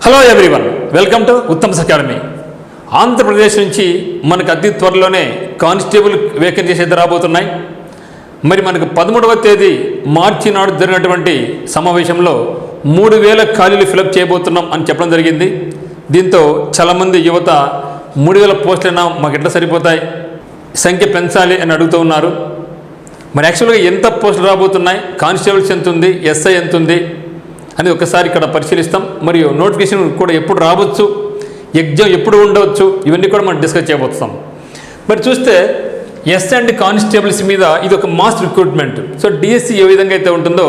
Hello everyone, welcome to Uttam's academy. Andhra Pradesh నుంచి మనకు అతి త్వరలోనే కానిస్టేబుల్ వేకెన్సీస్ అయితే రాబోతున్నాయి. మరి మనకు 13వ తేదీ మార్చి నాడు జరిగినటువంటి సమావేశంలో 3000 ఖాళీలు ఫిలప్ చేయబోతున్నాం అని చెప్పడం జరిగింది. దీంతో చాలామంది యువత 3000 పోస్టులైనా మాకు ఎట్లా సరిపోతాయి, సంఖ్య పెంచాలి అని అడుగుతూ ఉన్నారు. మరి యాక్చువల్గా ఎంత పోస్టులు రాబోతున్నాయి, కానిస్టేబుల్స్ ఎంత ఉంది, ఎస్ఐ ఎంత ఉంది అని ఒకసారి ఇక్కడ పరిశీలిస్తాం. మరియు నోటిఫికేషన్ కూడా ఎప్పుడు రావచ్చు, ఎగ్జామ్ ఎప్పుడు ఉండవచ్చు, ఇవన్నీ కూడా మనం డిస్కస్ చేయబోతున్నాం. మరి చూస్తే ఎస్ అండ్ కానిస్టేబుల్స్ మీద ఇది ఒక మాస్ రిక్రూట్మెంట్. సో డిఎస్సి ఏ విధంగా అయితే ఉంటుందో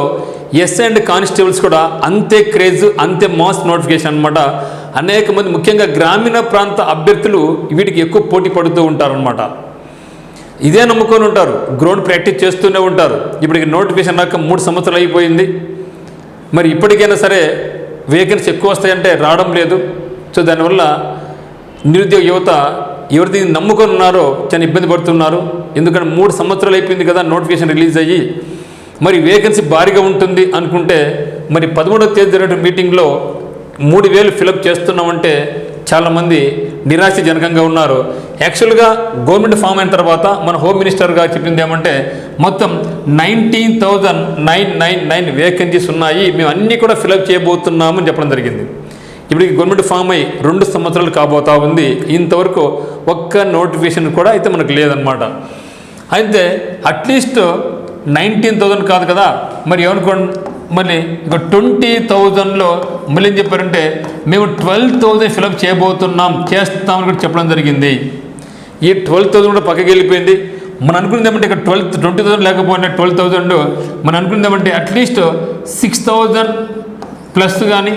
ఎస్ అండ్ కానిస్టేబుల్స్ కూడా అంతే క్రేజ్, అంతే మాస్ నోటిఫికేషన్ అనమాట. అనేక మంది ముఖ్యంగా గ్రామీణ ప్రాంత అభ్యర్థులు వీటికి ఎక్కువ పోటీ పడుతూ ఉంటారనమాట. ఇదే నమ్ముకొని ఉంటారు, గ్రౌండ్ ప్రాక్టీస్ చేస్తూనే ఉంటారు. ఇప్పటికి నోటిఫికేషన్ రాక 3 సంవత్సరాలు అయిపోయింది. మరి ఇప్పటికైనా సరే వేకెన్సీ ఎక్కువ వస్తాయంటే రావడం లేదు. సో దానివల్ల నిరుద్యోగ యువత ఎవరిది నమ్ముకొని ఉన్నారో చాలా ఇబ్బంది పడుతున్నారు. ఎందుకంటే 3 సంవత్సరాలు అయిపోయింది కదా నోటిఫికేషన్ రిలీజ్ అయ్యి. మరి వేకెన్సీ భారీగా ఉంటుంది అనుకుంటే మరి 13వ తేదీ జరిగిన మీటింగ్లో 3000 ఫిలప్ చేస్తున్నామంటే చాలామంది నిరాశజనకంగా ఉన్నారు. యాక్చువల్గా గవర్నమెంట్ ఫామ్ అయిన తర్వాత మన హోమ్ మినిస్టర్ గారు చెప్పింది ఏమంటే మొత్తం 19,999 వేకెన్సీస్ ఉన్నాయి, మేము అన్నీ కూడా ఫిలప్ చేయబోతున్నామని చెప్పడం జరిగింది. ఇప్పటికి గవర్నమెంట్ ఫామ్ అయ్యి 2 సంవత్సరాలు కాబోతా ఉంది. ఇంతవరకు ఒక్క నోటిఫికేషన్ కూడా అయితే మనకు లేదనమాట. అయితే అట్లీస్ట్ 19,000 కాదు కదా, మరి ఏమనుకోండి, మళ్ళీ ఇక 20,000లో మళ్ళీ ఏం చెప్పారంటే మేము 12,000 ఫిలప్ చేస్తామని కూడా చెప్పడం జరిగింది. ఈ 12,000 కూడా పక్కకి వెళ్ళిపోయింది. మనం అనుకునేది ఏమంటే ఇక్కడ 20,000 లేకపోయినా 12,000 మనం అనుకునేది ఏమంటే అట్లీస్ట్ 6,000 ప్లస్ కానీ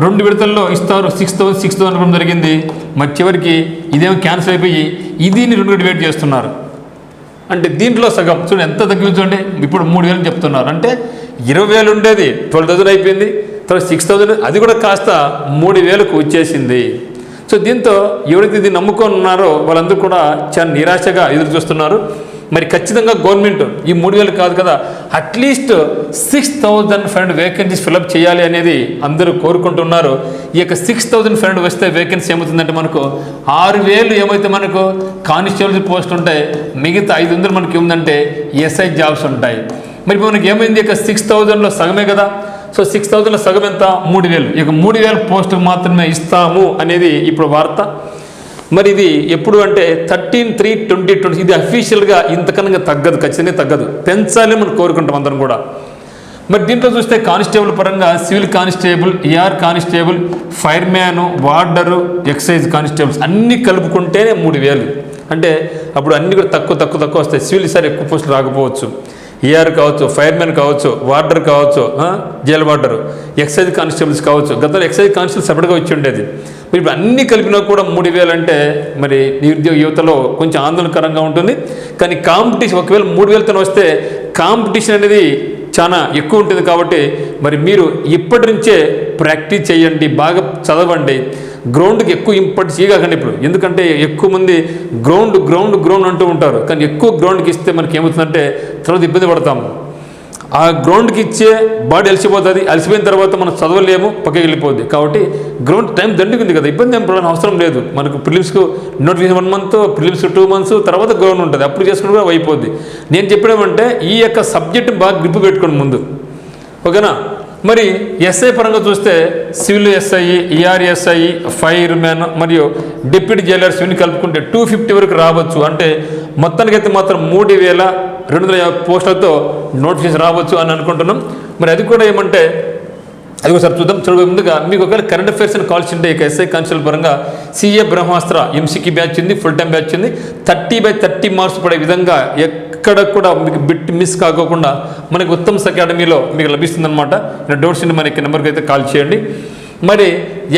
2 విడతల్లో ఇస్తారు. 6,000 అనుకోవడం జరిగింది. మరి చివరికి ఇదేమో క్యాన్సిల్ అయిపోయి ఇదిని 2 డివైడ్ చేస్తున్నారు. అంటే దీంట్లో సగం చూడండి ఎంత తగ్గించండి. ఇప్పుడు 3,000 చెప్తున్నారు, అంటే 20,000 ఉండేది 12,000 అయిపోయింది. తర్వాత 6,000 అది కూడా కాస్త 3,000కు వచ్చేసింది. సో దీంతో ఎవరైతే ఇది నమ్ముకొని ఉన్నారో వాళ్ళందరూ కూడా చాలా నిరాశగా ఎదురు చూస్తున్నారు. మరి ఖచ్చితంగా గవర్నమెంట్ ఈ 3,000 కాదు కదా, అట్లీస్ట్ 6,500 వేకెన్సీస్ ఫిలప్ చేయాలి అనేది అందరూ కోరుకుంటున్నారు. ఈ యొక్క 6,500 వస్తే వేకెన్సీ ఏమవుతుందంటే మనకు 6,000 ఏమైతే మనకు కానిస్టేబుల్ పోస్ట్ ఉంటాయి, మిగతా 500 మనకి ఏముందంటే ఎస్ఐ జాబ్స్ ఉంటాయి. మరి మనకి ఏమైంది, ఇక 6,000లో సగమే కదా. సో 6,000లో సగం ఎంత, 3,000. ఇక 3,000 పోస్టులు మాత్రమే ఇస్తాము అనేది ఇప్పుడు వార్త. మరి ఇది ఎప్పుడు అంటే 13/3/2020 ఇది అఫీషియల్గా ఇంతకన్నా తగ్గదు, ఖచ్చితంగా తగ్గదు, పెంచాలి మనం కోరుకుంటాం అందరం కూడా. మరి దీంట్లో చూస్తే కానిస్టేబుల్ పరంగా civil constable, AR constable, fireman, warder, excise constables అన్నీ కలుపుకుంటేనే 3,000. అంటే అప్పుడు అన్నీ కూడా తక్కువ వస్తాయి. సివిల్ ఈసారి ఎక్కువ పోస్టులు రాకపోవచ్చు. ఏఆర్ కావచ్చు, ఫైర్ మ్యాన్ కావచ్చు, వార్డర్ కావచ్చు, జైల్ వార్డరు, ఎక్సైజ్ కానిస్టేబుల్స్ కావచ్చు. గతంలో ఎక్సైజ్ కానిస్టేబుల్ సపరేట్గా వచ్చి ఉండేది. మరి ఇప్పుడు అన్నీ కలిపినా కూడా 3,000 అంటే మరి నిరుద్యోగ యువతలో కొంచెం ఆందోళనకరంగా ఉంటుంది. కానీ కాంపిటీషన్ ఒకవేళ 3,000తో వస్తే కాంపిటీషన్ అనేది చాలా ఎక్కువ ఉంటుంది. కాబట్టి మరి మీరు ఇప్పటి నుంచే ప్రాక్టీస్ చేయండి, బాగా చదవండి, గ్రౌండ్కి ఎక్కువ ఇంపార్టెన్స్ ఇవ్వకండి ఇప్పుడు. ఎందుకంటే ఎక్కువ మంది గ్రౌండ్ అంటూ ఉంటారు. కానీ ఎక్కువ గ్రౌండ్కి ఇస్తే మనకి ఏమవుతుందంటే తర్వాత ఇబ్బంది పడతాము. ఆ గ్రౌండ్కి ఇచ్చే బాడీ అలసిపోతుంది, అలసిపోయిన తర్వాత మనం చదవలేము, పక్కకి వెళ్ళిపోద్ది. కాబట్టి గ్రౌండ్ టైం దండుకుంది కదా, ఇబ్బంది ఏం అవసరం లేదు. మనకు ప్రిలిమ్స్కు నోటిఫికేషన్ 1 మంత్, ప్రిలిమ్స్కి 2 మంత్స్ తర్వాత గ్రౌండ్ ఉంటుంది, అప్పుడు చేసుకుని కూడా అయిపోద్ది. నేను చెప్పడమంటే ఈ యొక్క సబ్జెక్ట్ బాగా గ్రిప్ పెట్టుకోండి ముందు, ఓకేనా. మరి ఎస్ఐ పరంగా చూస్తే civil SI, ER SI, fireman మరియు డిప్యూటీ జైలర్స్ ఇవన్నీ కలుపుకుంటే 250 వరకు రావచ్చు. అంటే మొత్తానికైతే మాత్రం 3,250 పోస్టులతో నోటిఫికేషన్ రావచ్చు అని అనుకుంటున్నాం. మరి అది కూడా ఏమంటే అది ఒకసారి చూద్దాం. ముందుగా మీకు ఒకవేళ కరెంట్ అఫైర్స్ అని కాల్స్ ఉంటే ఇక ఎస్ఐ కానిస్టేబుల్ పరంగా సిఏ బ్రహ్మాస్త్ర ఎంసీకి బ్యాచ్ ఉంది, ఫుల్ టైం బ్యాచ్ ఉంది. 30/30 మార్క్స్ పడే విధంగా ఎక్కడ కూడా మీకు బిట్ మిస్ కాకోకుండా మనకి ఉత్తమ్స్ అకాడమీలో మీకు లభిస్తుందన్నమాట. డౌట్స్ ఉంటే మనకి నెంబర్కి అయితే కాల్ చేయండి. మరి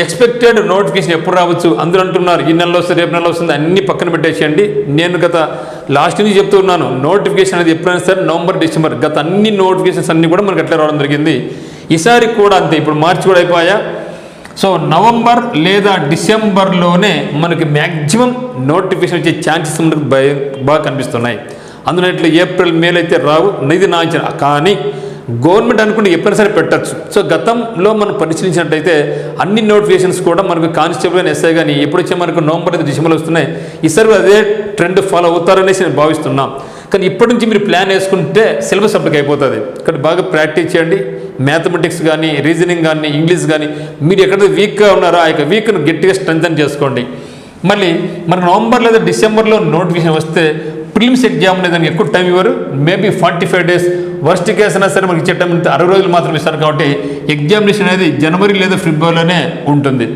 ఎక్స్పెక్టెడ్ నోటిఫికేషన్ ఎప్పుడు రావచ్చు అందరూ అంటున్నారు, ఈ నెలలో వస్తుంది, రేపు నెలలో వస్తుంది, అన్నీ పక్కన పెట్టేసేయండి. నేను గత లాస్ట్ నుంచి చెప్తూ ఉన్నాను, నోటిఫికేషన్ అనేది ఎప్పుడైనా సరే నవంబర్, డిసెంబర్, గత అన్ని నోటిఫికేషన్స్ అన్నీ కూడా మనకి అట్లా రావడం జరిగింది. ఈసారి కూడా అంతే. ఇప్పుడు మార్చి కూడా అయిపోయా. సో నవంబర్ లేదా డిసెంబర్లోనే మనకి మ్యాక్సిమం నోటిఫికేషన్ వచ్చే ఛాన్సెస్ మనకు బాగా కనిపిస్తున్నాయి. అందులో ఇట్లా ఏప్రిల్, మేలో అయితే రావు, ఇది నా అంచనా. కానీ గవర్నమెంట్ అనుకుంటే ఎప్పుడైనా సరే పెట్టచ్చు. సో గతంలో మనం పరిశీలించినట్టయితే అన్ని నోటిఫికేషన్స్ కూడా మనకు కానిస్టేబుల్ కానీ ఎస్ఐ కానీ ఎప్పుడు వచ్చే మనకు నవంబర్ డిసెంబర్లో వస్తున్నాయి. ఈసారి అదే ట్రెండ్ ఫాలో అవుతారనేసి నేను భావిస్తున్నాం. కానీ ఇప్పటి నుంచి మీరు ప్లాన్ వేసుకుంటే సిలబస్ అప్పటికి అయిపోతుంది. ఇక్కడ బాగా ప్రాక్టీస్ చేయండి. మ్యాథమెటిక్స్ కానీ, రీజనింగ్ కానీ, ఇంగ్లీష్ కానీ మీరు ఎక్కడైతే వీక్గా ఉన్నారో ఆ యొక్క వీక్ను గట్టిగా స్ట్రెంథన్ చేసుకోండి. మళ్ళీ మనకు నవంబర్ లేదా డిసెంబర్లో నోటిఫికేషన్ వస్తే ప్రిలిమ్స్ ఎగ్జామ్ అనేది దానికి ఎక్కువ టైం ఇవ్వరు. మేబీ 45 days, వర్స్ట్ కేసు అయినా సరే మనకి ఇచ్చే టైం 60 రోజులు మాత్రం ఇస్తారు. కాబట్టి ఎగ్జామినేషన్ అనేది జనవరి లేదా ఫిబ్రవరిలోనే ఉంటుంది.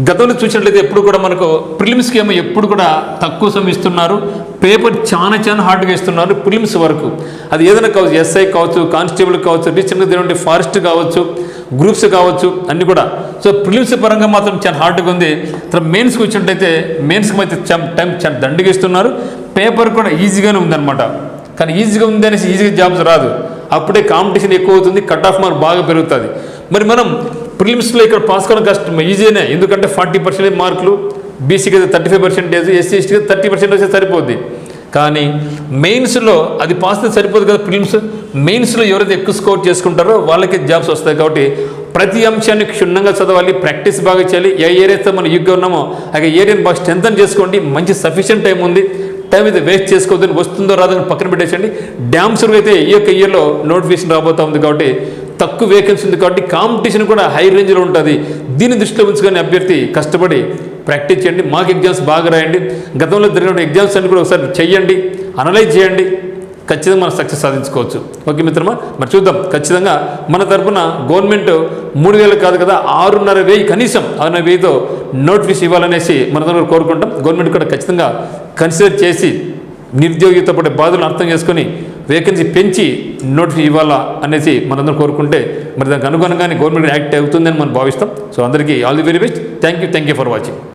గతంలో చూసినట్లయితే ఎప్పుడు కూడా మనకు ప్రిలిమ్స్కి ఏమో ఎప్పుడు కూడా తక్కువ సమయం ఇస్తున్నారు. పేపర్ చాలా హార్డ్గా ఇస్తున్నారు ప్రిలిమ్స్ వరకు. అది ఏదైనా కావచ్చు, ఎస్ఐ కావచ్చు, కానిస్టేబుల్ కావచ్చు, రీసెంట్గా ఫారెస్ట్ కావచ్చు, గ్రూప్స్ కావచ్చు, అన్నీ కూడా. సో ప్రిలిమ్స్ పరంగా మాత్రం చాలా హార్డ్గా ఉంది. తర్వాత మెయిన్స్కి వచ్చినట్టయితే మెయిన్స్కి అయితే టైం చాలా దండిగా ఇస్తున్నారు. పేపర్ కూడా ఈజీగానే ఉందన్నమాట. కానీ ఈజీగా ఉంది అనేసి ఈజీగా జాబ్స్ రాదు. అప్పుడే కాంపిటీషన్ ఎక్కువ అవుతుంది, కట్ ఆఫ్ మార్క్ బాగా పెరుగుతుంది. మరి మనం ప్రిలిమ్స్లో ఇక్కడ పాస్ కావడం కష్టం, ఈజీనే. ఎందుకంటే 40% మార్కులు, బీసీకి అయితే 35%, ఎస్సీ ఎస్టీకి 30% వస్తే సరిపోద్ది. కానీ మెయిన్స్లో అది పాస్ అయితే సరిపోదు కదా. ప్రిలిమ్స్ మెయిన్స్లో ఎవరైతే ఎక్కువ స్కోర్ చేసుకుంటారో వాళ్ళకి జాబ్స్ వస్తాయి. కాబట్టి ప్రతి అంశాన్ని క్షుణ్ణంగా చదవాలి, ప్రాక్టీస్ బాగా చేయాలి. ఏ ఏరియాతో మనం యూగ్గా ఉన్నామో ఆ ఏరియాని బాగా స్ట్రెంథన్ చేసుకోండి. మంచి సఫిషియెంట్ టైం ఉంది, టైం అయితే వేస్ట్ చేసుకోవద్దని, వస్తుందో రాదో పక్కన పెట్టేసండి. డ్యామ్స్లో అయితే ఈ యొక్క ఇయర్లో నోటిఫికేషన్ రాబోతూ ఉంది. కాబట్టి తక్కువ వేకెన్సీ ఉంది. కాబట్టి కాంపిటీషన్ కూడా హై రేంజ్లో ఉంటుంది. దీన్ని దృష్టిలో ఉంచుకొని అభ్యర్థి కష్టపడి ప్రాక్టీస్ చేయండి. మాక్ ఎగ్జామ్స్ బాగా రాయండి. గతంలో జరిగిన ఎగ్జామ్స్ అన్ని కూడా ఒకసారి చెయ్యండి, అనలైజ్ చేయండి. ఖచ్చితంగా మనం సక్సెస్ సాధించుకోవచ్చు. ఓకే మిత్రమా, మరి చూద్దాం. ఖచ్చితంగా మన తరఫున గవర్నమెంట్ 3,000 కాదు కదా, 6,500 కనీసం 6,500తో నోటిఫికేషన్ ఇవ్వాలనేసి మన తరఫున కోరుకుంటాం. గవర్నమెంట్ కూడా ఖచ్చితంగా కన్సిడర్ చేసి నిరుద్యోగితో పడే బాధలను అర్థం చేసుకొని వేకెన్సీ పెంచి నోటిఫికేషన్ ఇవ్వాలా అనేసి మనందరం కోరుకుంటే మరి దానికి అనుగుణంగానే గవర్నమెంట్ యాక్ట్ అవుతుందని మనం భావిస్తాం. సో అందరికీ all the very best. Thank you for watching.